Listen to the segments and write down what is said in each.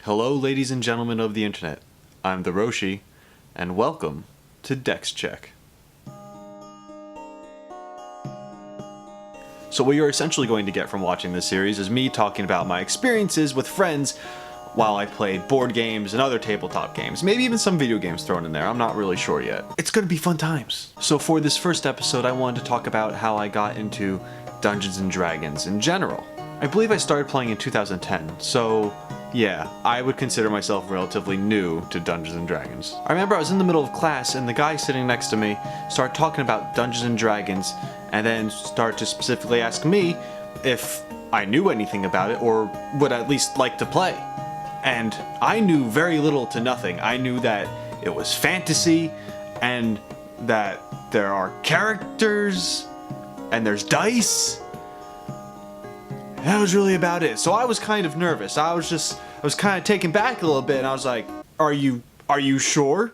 Hello, ladies and gentlemen of the internet. I'm the Roschi, and welcome to DEX Check. So what you're essentially going to get from watching this series is me talking about my experiences with friends while I played board games and other tabletop games. Maybe even some video games thrown in there, I'm not really sure yet. It's gonna be fun times. So for this first episode, I wanted to talk about how I got into Dungeons & Dragons in general. I believe I started playing in 2010, so yeah, I would consider myself relatively new to Dungeons & Dragons. I remember I was in the middle of class and the guy sitting next to me started talking about Dungeons & Dragons and then started to specifically ask me if I knew anything about it or would at least like to play. And I knew very little to nothing. I knew that it was fantasy and that there are characters and there's dice. That was really about it. So I was kind of nervous. I was kind of taken back a little bit and I was like, are you sure?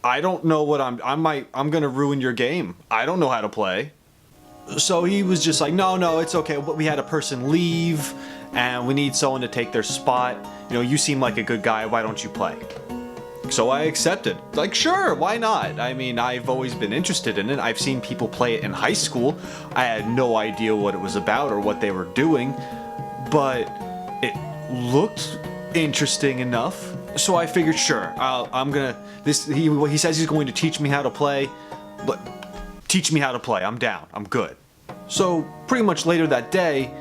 I don't know what I'm gonna ruin your game. I don't know how to play. So he was just like, no, it's okay. But we had a person leave and we need someone to take their spot. You know, you seem like a good guy. Why don't you play? So I accepted. Like, sure, why not? I mean, I've always been interested in it. I've seen people play it in high school. I had no idea what it was about or what they were doing, but it looked interesting enough. So I figured, sure, he says he's going to teach me how to play, but teach me how to play. I'm down. I'm good. So pretty much later that day,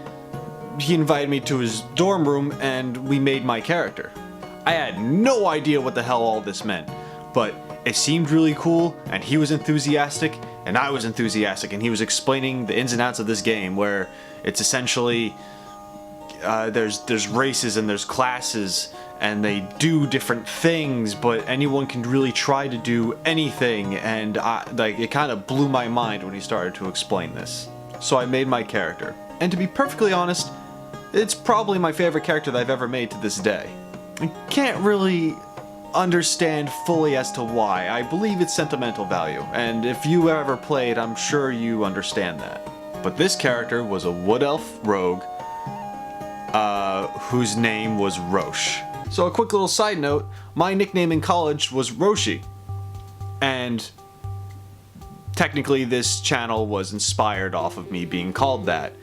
he invited me to his dorm room and we made my character. I had no idea what the hell all this meant, but it seemed really cool and he was enthusiastic and I was enthusiastic and he was explaining the ins and outs of this game where it's essentially there's races and there's classes and they do different things, but anyone can really try to do anything, and it kind of blew my mind when he started to explain this. So I made my character, and to be perfectly honest, it's probably my favorite character that I've ever made to this day. I can't really understand fully as to why. I believe it's sentimental value, and if you ever played, I'm sure you understand that. But this character was a wood elf rogue whose name was Roschi. So a quick little side note, my nickname in college was Roschi, and technically this channel was inspired off of me being called that.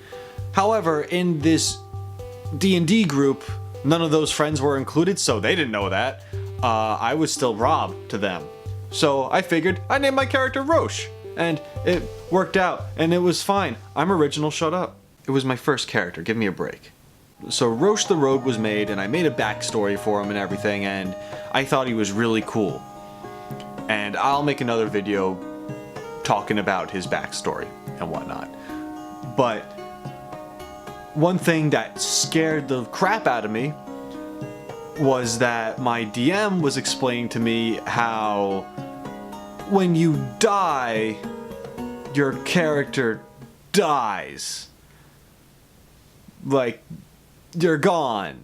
However, in this D&D group, none of those friends were included, so they didn't know that. I was still Rob to them. So I figured I'd name my character Roschi, and it worked out, and it was fine. I'm original, shut up. It was my first character, give me a break. So Roschi the Rogue was made, and I made a backstory for him and everything, and I thought he was really cool. And I'll make another video talking about his backstory and whatnot. But one thing that scared the crap out of me was that my DM was explaining to me how when you die, your character dies. Like, you're gone.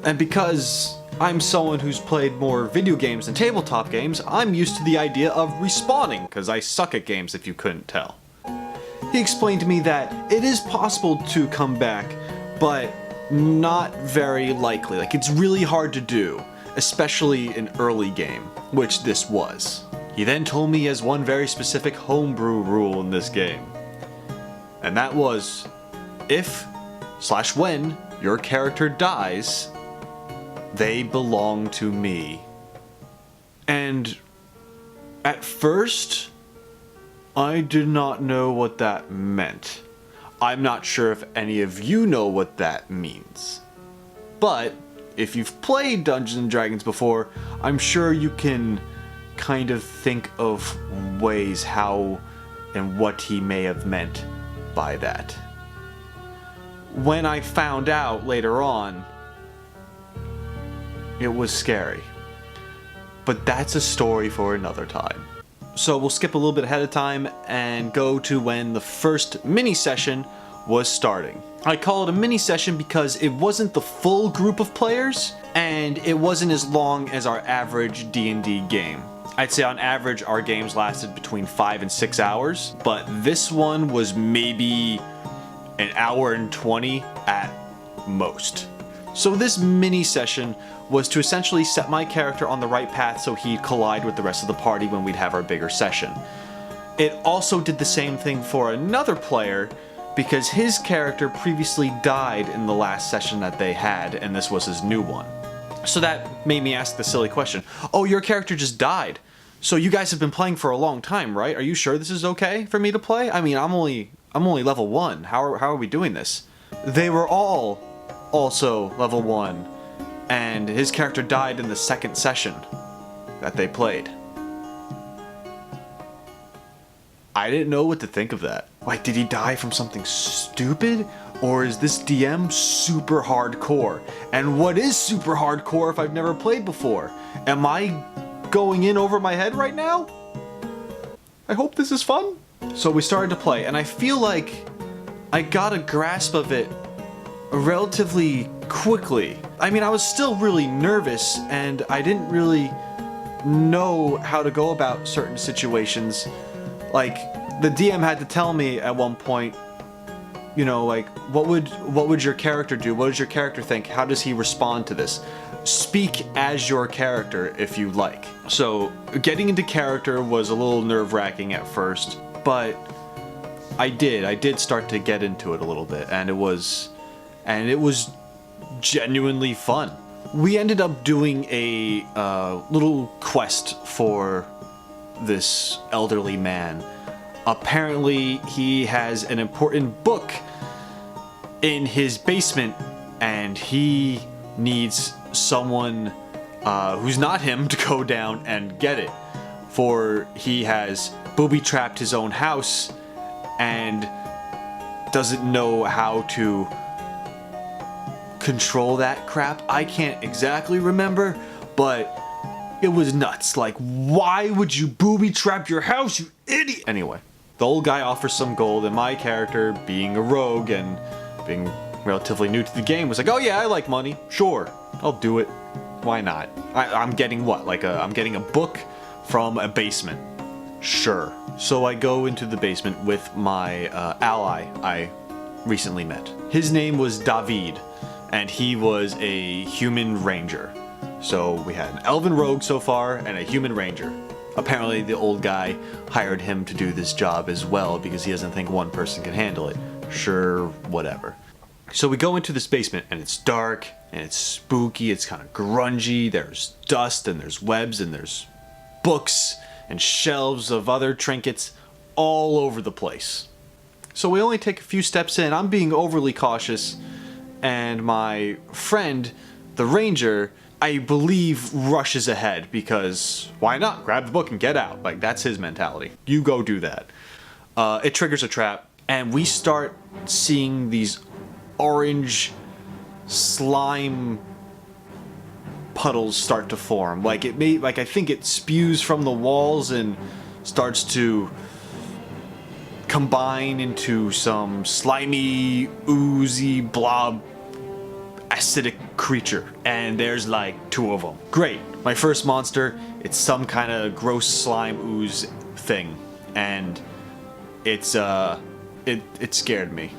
And because I'm someone who's played more video games than tabletop games, I'm used to the idea of respawning, because I suck at games if you couldn't tell. He explained to me that it is possible to come back, but not very likely. Like, it's really hard to do, especially in early game, which this was. He then told me he has one very specific homebrew rule in this game. And that was, if/when your character dies, they belong to me. And at first, I did not know what that meant. I'm not sure if any of you know what that means. But if you've played Dungeons & Dragons before, I'm sure you can kind of think of ways how and what he may have meant by that. When I found out later on, it was scary. But that's a story for another time. So we'll skip a little bit ahead of time and go to when the first mini session was starting. I call it a mini session because it wasn't the full group of players and it wasn't as long as our average D&D game. I'd say on average our games lasted between 5 and 6 hours, but this one was maybe an hour and 20 at most. So this mini session was to essentially set my character on the right path so he'd collide with the rest of the party when we'd have our bigger session. It also did the same thing for another player because his character previously died in the last session that they had, and this was his new one. So that made me ask the silly question, oh, your character just died. So you guys have been playing for a long time, right? Are you sure this is okay for me to play? I mean, I'm only level 1. How are we doing this? They were all also level 1, and his character died in the second session that they played. I didn't know what to think of that. Like, did he die from something stupid? Or is this DM super hardcore? And what is super hardcore if I've never played before? Am I going in over my head right now? I hope this is fun. So we started to play, and I feel like I got a grasp of it relatively quickly. I mean, I was still really nervous, and I didn't really know how to go about certain situations. Like, the DM had to tell me at one point, you know, like, what would your character do? What does your character think? How does he respond to this? Speak as your character if you like. So getting into character was a little nerve-wracking at first, but I did start to get into it a little bit, and it was genuinely fun. We ended up doing a little quest for this elderly man. Apparently he has an important book in his basement, and he needs someone who's not him to go down and get it, for he has booby-trapped his own house and doesn't know how to control that crap. I can't exactly remember, but it was nuts. Like, why would you booby-trap your house, you idiot? Anyway, the old guy offers some gold, and my character, being a rogue and being relatively new to the game, was like, oh yeah, I like money. Sure, I'll do it. Why not? I'm getting what? Like I'm getting a book from a basement. Sure. So I go into the basement with my ally I recently met. His name was David, and he was a human ranger. So we had an elven rogue so far and a human ranger. Apparently the old guy hired him to do this job as well because he doesn't think one person can handle it. Sure, whatever. So we go into this basement, and it's dark and it's spooky, it's kind of grungy, there's dust and there's webs and there's books and shelves of other trinkets all over the place. So we only take a few steps in. I'm being overly cautious, and my friend, the ranger, I believe rushes ahead because why not? Grab the book and get out. Like, that's his mentality. You go do that. It triggers a trap, and we start seeing these orange slime puddles start to form. Like, I think it spews from the walls and starts to combine into some slimy, oozy blob acidic creature, and there's like 2 of them. Great. My first monster, it's some kind of gross slime ooze thing, and it scared me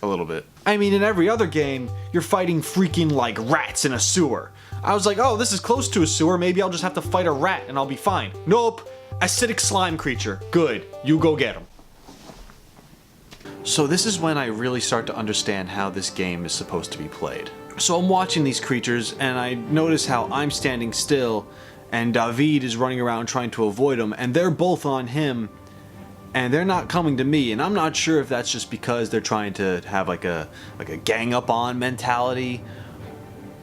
a little bit. I mean, in every other game, you're fighting freaking like rats in a sewer. I was like, oh, this is close to a sewer, maybe I'll just have to fight a rat and I'll be fine. Nope. Acidic slime creature. Good. You go get him. So this is when I really start to understand how this game is supposed to be played. So I'm watching these creatures, and I notice how I'm standing still and David is running around trying to avoid them, and they're both on him, and they're not coming to me, and I'm not sure if that's just because they're trying to have like a gang up on mentality,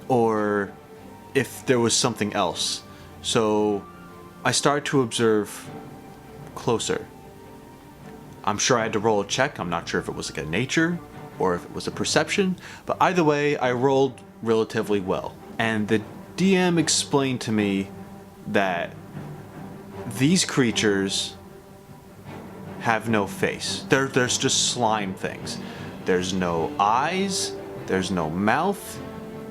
or if there was something else. So I start to observe closer. I'm sure I had to roll a check. I'm not sure if it was like a nature or if it was a perception, but either way, I rolled relatively well. And the DM explained to me that these creatures have no face. There's just slime things. There's no eyes, there's no mouth,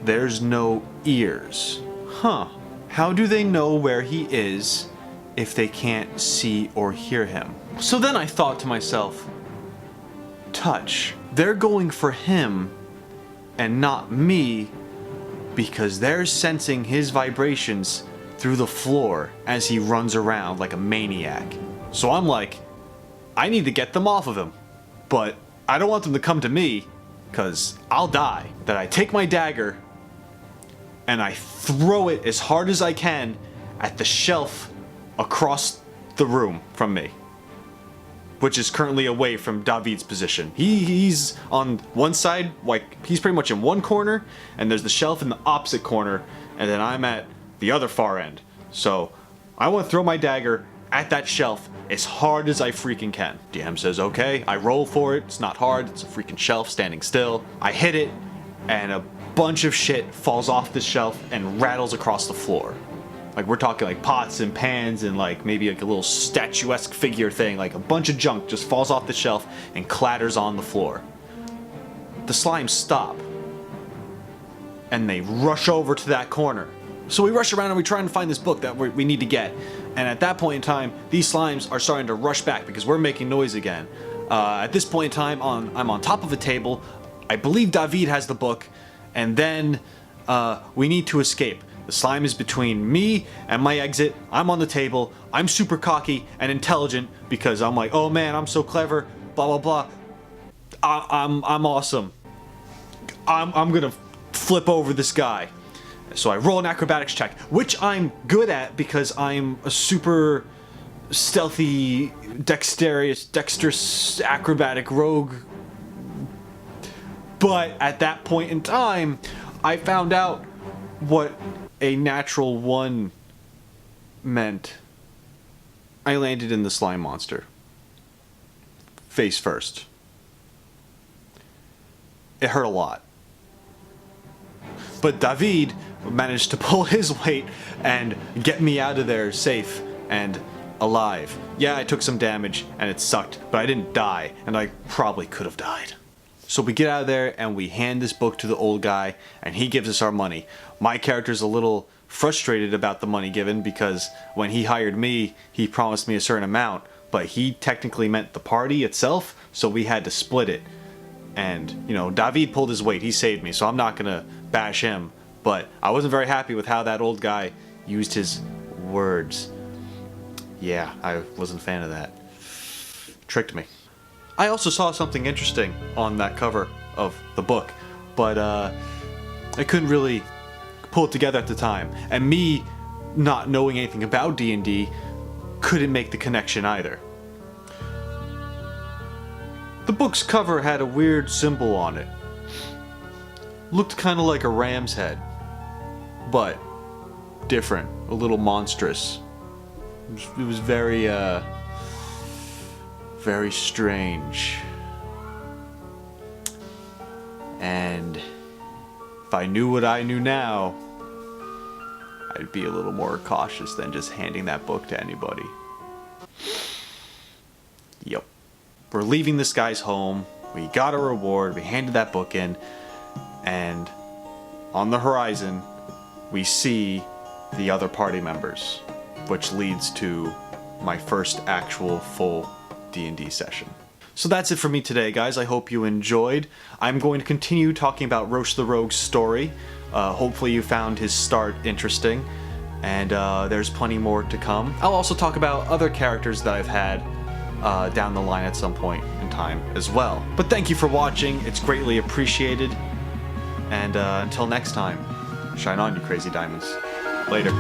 there's no ears. Huh. How do they know where he is if they can't see or hear him? So then I thought to myself, touch. They're going for him and not me because they're sensing his vibrations through the floor as he runs around like a maniac. So I'm like, I need to get them off of him, but I don't want them to come to me because I'll die. That I take my dagger and I throw it as hard as I can at the shelf across the room from me, which is currently away from David's position. He's on one side, like he's pretty much in one corner, and there's the shelf in the opposite corner, and then I'm at the other far end. So I want to throw my dagger at that shelf as hard as I freaking can. DM says okay, I roll for it, it's not hard, it's a freaking shelf standing still. I hit it, and a bunch of shit falls off the shelf and rattles across the floor. Like we're talking like pots and pans and like maybe like a little statuesque figure thing, like a bunch of junk just falls off the shelf and clatters on the floor. The slimes stop and they rush over to that corner. So we rush around and we try and find this book that we need to get. And at that point in time, these slimes are starting to rush back because we're making noise again. At this point in time, I'm on top of a table. I believe David has the book, and then we need to escape. The slime is between me and my exit. I'm on the table. I'm super cocky and intelligent because I'm like, oh man, I'm so clever, blah blah blah. I'm awesome. I'm gonna flip over this guy. So I roll an acrobatics check, which I'm good at because I'm a super stealthy, dexterous acrobatic rogue. But at that point in time, I found out what a natural 1 meant. I landed in the slime monster. Face first. It hurt a lot. But David managed to pull his weight and get me out of there safe and alive. Yeah, I took some damage and it sucked, but I didn't die, and I probably could have died. So we get out of there and we hand this book to the old guy and he gives us our money. My character's a little frustrated about the money given because when he hired me, he promised me a certain amount, but he technically meant the party itself, so we had to split it. And, you know, David pulled his weight, he saved me, so I'm not gonna bash him, but I wasn't very happy with how that old guy used his words. Yeah, I wasn't a fan of that. Tricked me. I also saw something interesting on that cover of the book, but I couldn't really pull it together at the time. And me not knowing anything about D&D couldn't make the connection either. The book's cover had a weird symbol on it. Looked kind of like a ram's head, but different, a little monstrous. It was very strange. And if I knew what I knew now, I'd be a little more cautious than just handing that book to anybody. Yep. We're leaving this guy's home. We got a reward. We handed that book in. And on the horizon, we see the other party members, which leads to my first actual full D&D session. So that's it for me today, guys. I hope you enjoyed. I'm going to continue talking about Roche the Rogue's story. Hopefully you found his start interesting, and there's plenty more to come. I'll also talk about other characters that I've had down the line at some point in time as well. But thank you for watching. It's greatly appreciated. And until next time, shine on, you crazy diamonds. Later.